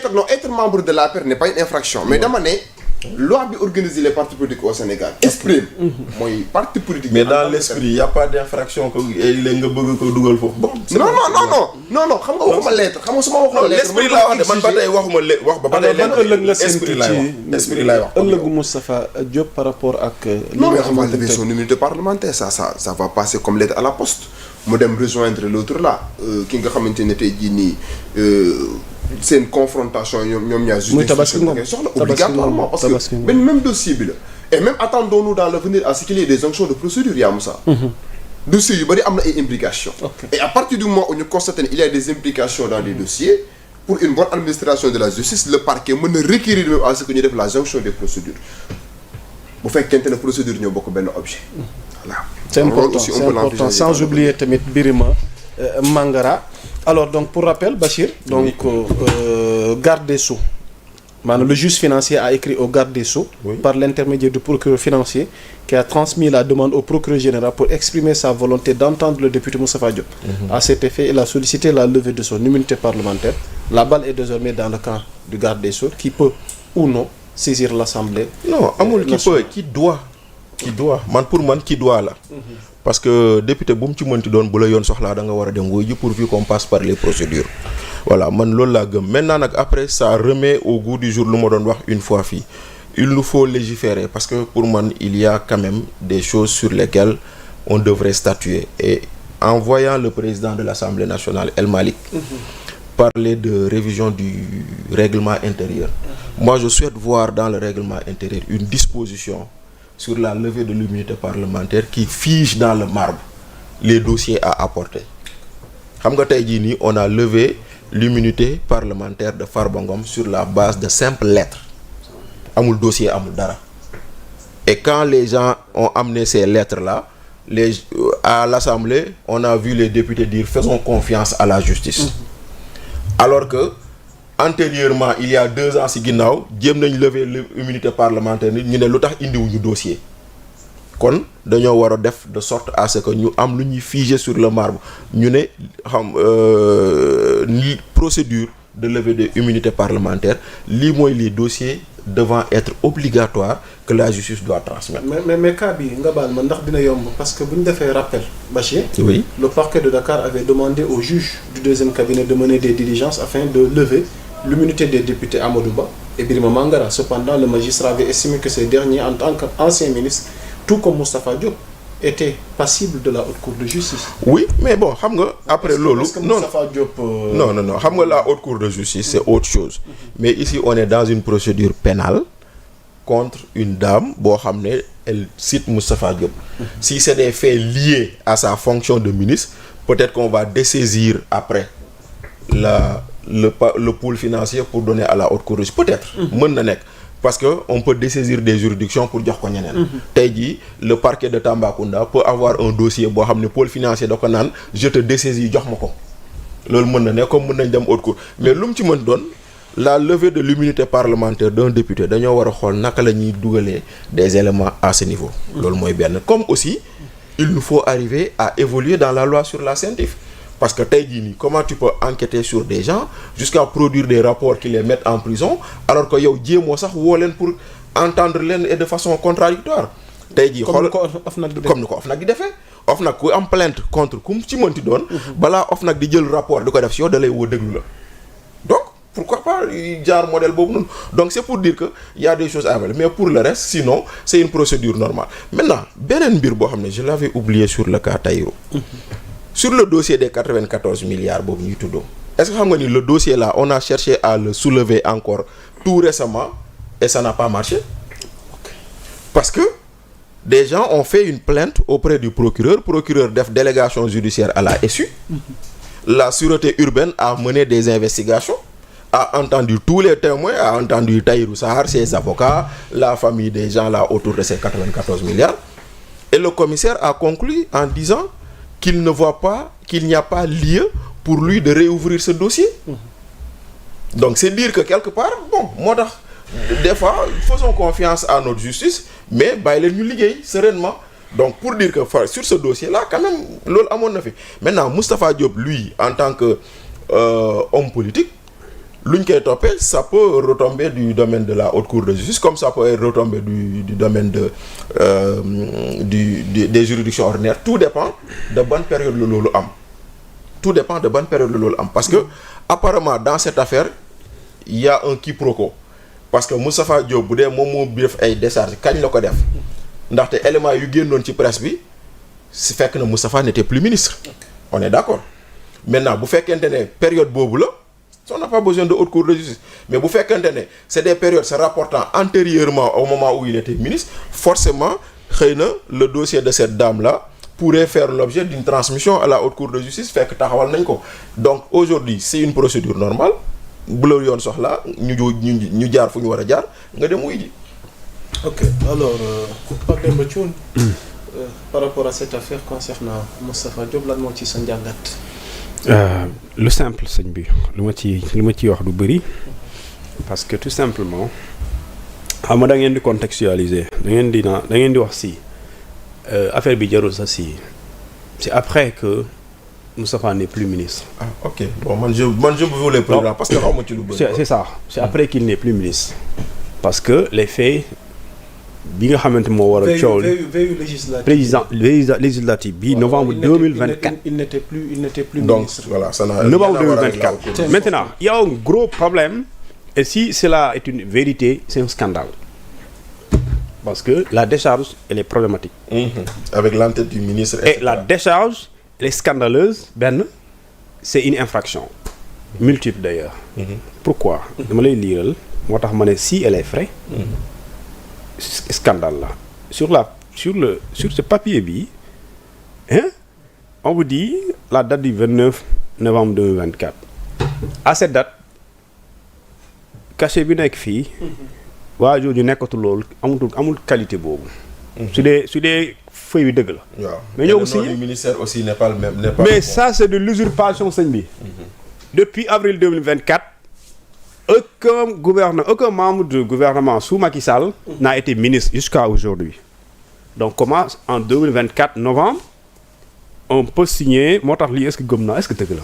être membre de l'APR n'est pas une infraction mais dama ne loi bi organiser les partis politiques au Sénégal exprime mooy parti politique mais dans l'esprit y a pas d'infraction que léegi nga bëgg ko dugal foofu bon non xam nga waxuma lettre xam nga su ma waxoon lettre l'esprit laa wax de man ba tey waxuma wax ba tey ban ëllëg nga esprit laay wax ëllëgu Moustapha Diop par rapport ak non mais on va lever son immunité parlementaire ça va passer comme lettre à la poste mu dem rejoindre l'autre là ki nga xamante ne tey jii nii c'est une confrontation ñoom ñaar justice ngay soxla obligatoirement parce que même dossier bi la et même attendons-nous dans l'avenir à ce qu'il y ait des sanctions de procédure yaa Moussa dossiers yu bari am na ay implications et à partir du moment où ñu constate il y a des implications dans les dossiers pour une bonne administration de la justice le parquet mën na requérir même à ce que ñu def la jonction des procédures bu fekkente ne procédure ñoo bokk benn objet voilà c'est important sans oublier tamit Birima Mangara alors donc pour rappel Bachir donc garde des Sceaux maanaam le juge financier a écrit au garde des Sceaux par l'intermédiaire du procureur financier qui a transmis la demande au procureur général pour exprimer sa volonté d'entendre le député Moustapha Diop. À cet effet, il a sollicité la levée de son immunité parlementaire. La balle est désormais dans le camp du garde des Sceaux qui peut ou non saisir l'Assemblée. Non, amul qui peut, qui doit. Pour man qui doit là. Parce que député bu mu ci mënti doon bu la yoon soxlaa da nga war a dem wuy ji pourvu qu'on passe par les procédures. Voilà man loolu laa gëm maintenant nag après ça remet au goût du jour lu ma doon wax une fois fii il nous faut légiférer parce que pour man il y a quand même des choses sur lesquelles on devrait statuer et en voyant le président de l'Assemblée nationale El Malick parler de révision du règlement intérieur moi je souhaite voir dans le règlement intérieur une disposition sur la levée de l'immunité parlementaire qui fige dans le marbre les dossiers à apporter xam nga tey jii nii on a levé l'immunité parlementaire de Farba Ngom sur la base de simples lettres amul dossier amul dara et quand les gens ont amené ces lettres là à l'Assemblée on a vu les députés dire faisons confiance à la justice alors que antérieurement il y a 2 ans ci ginnaaw jéem nañ lever l'immunité parlementaire nit ñu ne lu tax indiwuñu dossier kon dañoo war a def de sorte à ce que ñu am lu ñuy figer sur le marbre ñu ne ni procédure de levée de immunité parlementaire lii mooy les dossiers devant être obligatoires que la justice doit transmettre. mais cas bi nga baal ma ndax dina yomb parce que bu ñu defee rappel Bachir. Oui. Le parquet de Dakar avait demandé au juge du deuxième cabinet de mener des diligences afin de lever l'immunité des députés Amadou Ba et Birima Mangara. Cependant, le magistrat avait estimé que ces derniers, en tant qu'anciens ministres, tout comme Moustapha Diop, étaient passibles de la haute cour de justice. Oui, mais bon, après loolu. Est-ce que Moustapha Diop Non. Xam nga la haute cour de justice, c'est autre chose. Mais ici, on est dans une procédure pénale contre une dame boo xam ne elle cite Moustapha Diop. Si c'est des faits liés à sa fonction de ministre, peut-être qu'on va dessaisir après le pôle financier pour donner à la haute cour de justice. Peut-être. Mën na nekk. Parce que on peut dessaisir des juridictions pour jox ko ñeneen. Tey jii le parquet de Tambacounda peut avoir un dossier boo xam ne pôle financier da ko naan je te dessaisis jox ma ko. Loolu mën na ne comme mën nañ dem haute cour mais lu mu ci mën doon la levée de l'immunité parlementaire d'un député dañoo war a xool naka la ñuy dugalee des éléments à ce niveau. Loolu mooy benn comme aussi il nous faut arriver à évoluer dans la loi sur la CENTIF. Parce que tey jii nii comment tu peux enquêter sur des gens jusqu'à produire des rapports qui les mettent en prison alors que yow jéemoo sax woo leen pour entendre leen et de façon contradictoire tey jii xool comme ni ko OFNAC di defee OFNAC ku am plainte contre ku ci mënti doon balaa OFNAC di jël rapport di ko def si yow da lay woo déglu la donc pourquoi pas genre modèle boobu noonu donc c'est pour dire que y a des choses à faire mais pour le reste sinon c'est une procédure normale maintenant beneen mbir boo xam ne je l'avais oublié sur le cas Tahirou sur le dossier des 94 milliards boobu ñuy tuddoo est-ce que xam nga ni le dossier là on a cherché à le soulever encore tout récemment et ça n'a pas marché parce que des gens ont fait une plainte auprès du procureur def délégation judiciaire à la SU la sûreté urbaine a mené des investigations a entendu tous les témoins a entendu Tahirou Sarr ses avocats la famille des gens là autour de ces 94 milliards et le commissaire a conclu en disant qu'il ne voit pas, qu'il n'y a pas lieu pour lui de réouvrir ce dossier. Donc c'est dire que quelque part, bon, moo tax des fois faisons confiance à notre justice mais bàyyi leen ñu liggéey sereinement donc pour dire que sur ce dossier là quand même loolu amoon na fi maintenant Moustapha Diop lui en tant que homme politique lu ñu koy toppee ça peut retomber du domaine de la haute cour de justice comme ça peut retomber du domaine des juridictions ordinaires. Tout dépend de bonne période la loolu am. Tout dépend de bonne période la loolu am parce que apparemment dans cette affaire il y a un quiproquo parce que Moustapha Diop bu dee moom moo def ay décharges kañ la ko def ndaxte éléments yu génnoon ci presse bi si fekk na Moustapha n'était plus ministre. On est d'accord. Maintenant bu fekkente ne période boobu la. On n'a pas besoin de haute cour de justice mais bu fekkente ne c'est des périodes se rapportant antérieurement au moment où il était ministre forcément xëy na le dossier de cette dame là pourrait faire l'objet d'une transmission à la haute cour de justice fekk taxawal nañ ko donc aujourd'hui c'est une procédure normale bu la yoon soxla ñu jaar fu ñu war a jaar nga dem wuy ji. Ok alors Pape Demba Thioune par rapport à cette affaire concernant Moustapha Diop lan moo ci sa njàngat. lu simple sëñ bi lu ma ciy wax du bëri parce que tout simplement xam nga da ngeen di contextualiser da ngeen di wax si affaire bi jarul sa si c'est après que Moustapha n'est plus ministre. Ah ok bon man je voulais programme parce que xaw ma ci lu bëri. C'est ça c'est après qu'il n'est plus ministre parce que les faits bi nga xamante moo war a coow législative bi novembre 2024 il n'était plus donc ministre. voilà ça n'a novembre 2024 maintenant il y a un gros problème et si cela est une vérité c'est un scandale parce que la décharge elle est problématique. Avec l'entête du ministre et la décharge elle est scandaleuse benn c'est une infraction multiple d'ailleurs. Pourquoi dama lay liiral moo tax ma ne si elle est vraie scandale là sur ce papier bi hein on vous dit la date du 29 novembre 2024 à cette date cachet bi nekk fii waa jooju nekkatu loolu amul qualité boobu su dee feuille bi dëgg la waaw mais ñoo ko signé le nom du ministère aussi n'est pas le même mais ça c'est de l'usurpation sëñ bi depuis avril 2024 aucun membre du gouvernement sous Macky Sall n'a été ministre jusqu'à aujourd'hui. Donc comment en 2024 novembre on peut signer moo tax lii est-ce que gëm naa est-ce que dëgg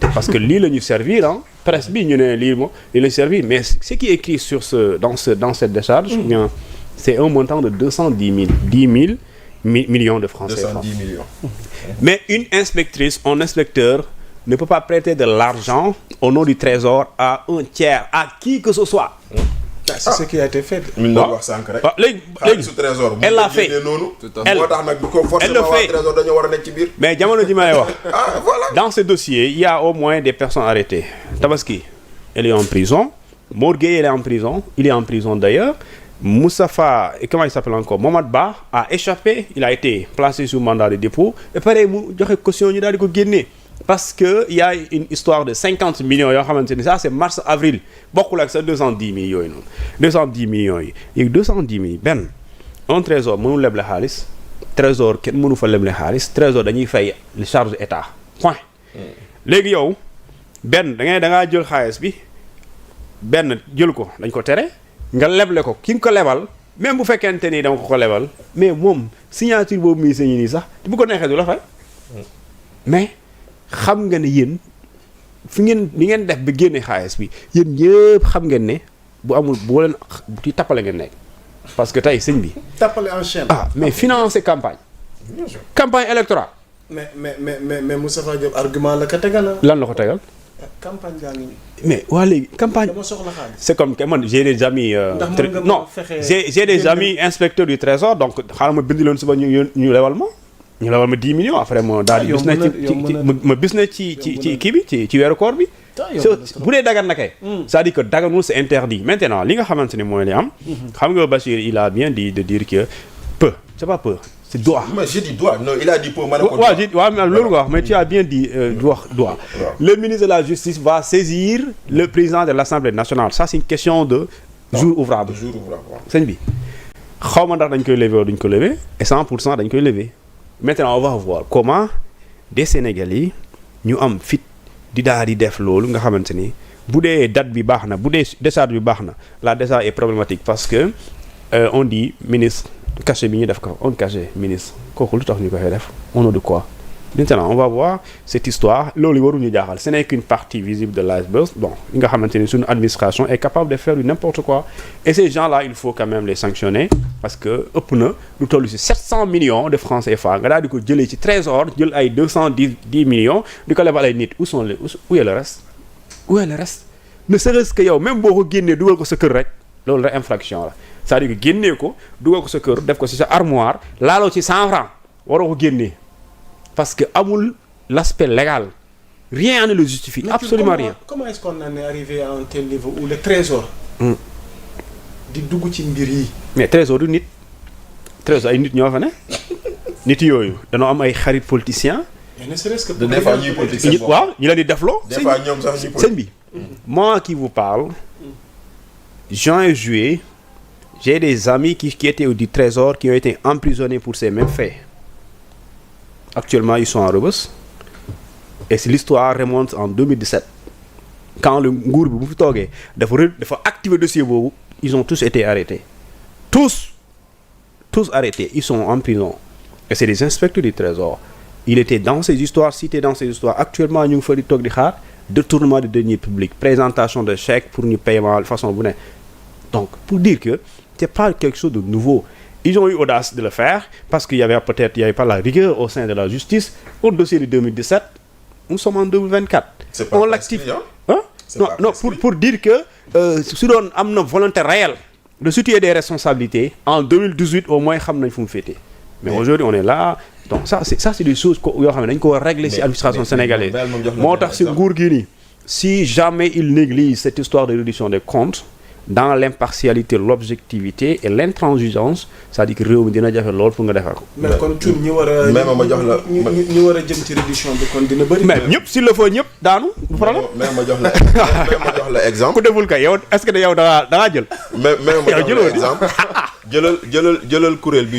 la parce que lii la ñu servir ah presse bi ñu ne lii la ñu servir mais ce qui est écrit dans cette décharge bien c'est un montant de 10 millions de francs CFA. 210 millions. Mais un inspecteur ne peut pas prêter de l'argent au nom du trésor à un tiers, à qui que ce soit. C'est ce qui a été fait. Léegi elle l'a fait. Elle le fait. Mais jamono ji may wax. Dans ce dossier, il y a au moins des personnes arrêtées. Tabaski, elle est en prison. Mor Gueye, elle est en prison. Il est en prison d'ailleurs. Moustapha, comment il s'appelle encore, Mohamed Ba a échappé. Il a été placé sous mandat de dépôt. Et pareil, mu joxe caution ñu daal di ko génne. Parce que il y a une histoire de 50 millions yoo xamante ni ça c'est mars avril bokkul ak sa 210 millions yooyu noonu 210 millions yi léegi 210 millions benn un trésor mënul leble xaalis trésor kenn mënu fa leble xaalis trésor dañuy fay les charges état point léegi yow benn da ngaa jël xaalis bi benn jël ko dañ ko tere nga leble ko ki nga ko lebal même bu fekkente ni dama ko lebal mais moom signature boobu muy signé nii sax bu ko neexee du la fay mais xam nga ne yéen fi ngeen def ba génne xaalis bi yéen ñëpp xam ngeen ne bu amul boo leen ci tappale ngeen nekk parce que tey sëñ bi. tappale en chaîne. Mais financer campagne. campagne électorale. mais Moustapha Diop argument la ko tegal. lan la ko tegal. campagne gaa ngi. mais waa léegi campagne. dama soxla xaalis. c'est comme que man j'ai des amis. J'ai des amis inspecteurs du trésor donc xaaral ma bind leen suba ñu lewal ma. ñu la war ma 10 millions après moo daal di bis na ci kii bi ci weeru koor bi bu dee dagan na kay c'est-à-dire que daganul c'est interdit maintenant li nga xamante ne mooy li am xam nga Bachir il a bien dit de dire que peu c'est pas peu c'est doit. Mais j'ai dit doit non il a dit peu ma ne ko waaw loolu nga wax mais tu as bien dit doit le ministre de la justice va saisir le président de l'Assemblée nationale ça c'est une question de jour ouvrable sëñ bi xaw ma ndax dañ koy lever wala duñ ko lever et 100% dañ koy lever. Maintenant on va voir comment des Sénégalais ñu am fit di daal di def loolu nga xamante ni bu dee date bi baax na bu dee décharge bi baax na la décharge est problématique parce que on dit ministre cachet bi ñu def ko on cachet ministre kooku lu tax ñu ko fay def au nom de quoi Maintenant on va voir cette histoire loolu waruñu jaaxal ce n'est qu'une partie visible de l'iceberg bon li nga xamante ni suñu administration est capable de faire du n'importe quoi et ces gens-là il faut quand même les sanctionner parce que ëpp na lu toll ci 700 millions de francs CFA nga daal di ko jëlee ci trésor jël ay 210 millions di ko lebal ay nit où est le reste ne serait-ce que yow même boo ko génnee dugal ko sa kër rek loolu rek infraction la c'est-à-dire que génnee ko dugal ko sa kër def ko ci sa armoire laaloo ci 100 francs waroo ko génnee parce que amul l'aspect légal rien ne le justifie absolument rien. Comment est-ce qu'on en est arrivé à un tel niveau où le trésor di dugg ci mbir yi mais trésor du nit trésor ay nit ñoo fa ne nit yooyu danoo am ay xarit politiciens mais ne serait-ce que des fois ñuy politicien waaw ñu leen di defloo des fois ñoom sax ñuy sëñ bi moi qui vous parle juin et juillet j'ai des amis qui étaient du trésor qui ont été emprisonnés pour ces mêmes faits. Actuellement, ils sont en Rebeuss et si l'histoire remonte en 2017 quand le nguur bi bu fi toogee dafa activer dossier boobu ils ont tous été arrêtés tous arrêtés ils sont en prison et c'est des inspecteurs du trésor il était dans ces histoires cité dans ces histoires actuellement ñu ngi fa di toog di xaar détournement de deniers publics présentation de chèques pour ñu paiement façon bu ne donc pour dire que c'est pas quelque chose de nouveau. Ils ont eu audace de le faire parce qu'il y avait pas la rigueur au sein de la justice. Au dossier de 2017, nous sommes en 2024. C'est pas on l'active. Hein? Non, pour dire que si on a une volonté réelle de situer des responsabilités, en 2018 au moins, on a fait. Mais aujourd'hui, on est là. Donc ça c'est des choses qu'on doit régler sur l'administration sénégalaise. Si jamais il néglige cette histoire de réduction des comptes, dans l'impartialité, l'objectivité et l'intransigeance, c'est-à-dire que réew mi dina jafe lool pour nga defar ko. mais kon tuut ñi war a. même ma jox la ñi war a jëm ci réduction bi kon dina bëri. mais ñëpp s'il le faut ñëpp daanu. du problème même ma jox la exemple. ku deful kay yow est-ce que yow da ngaa jël. mais ma jox la exemple jëlal kuréel bi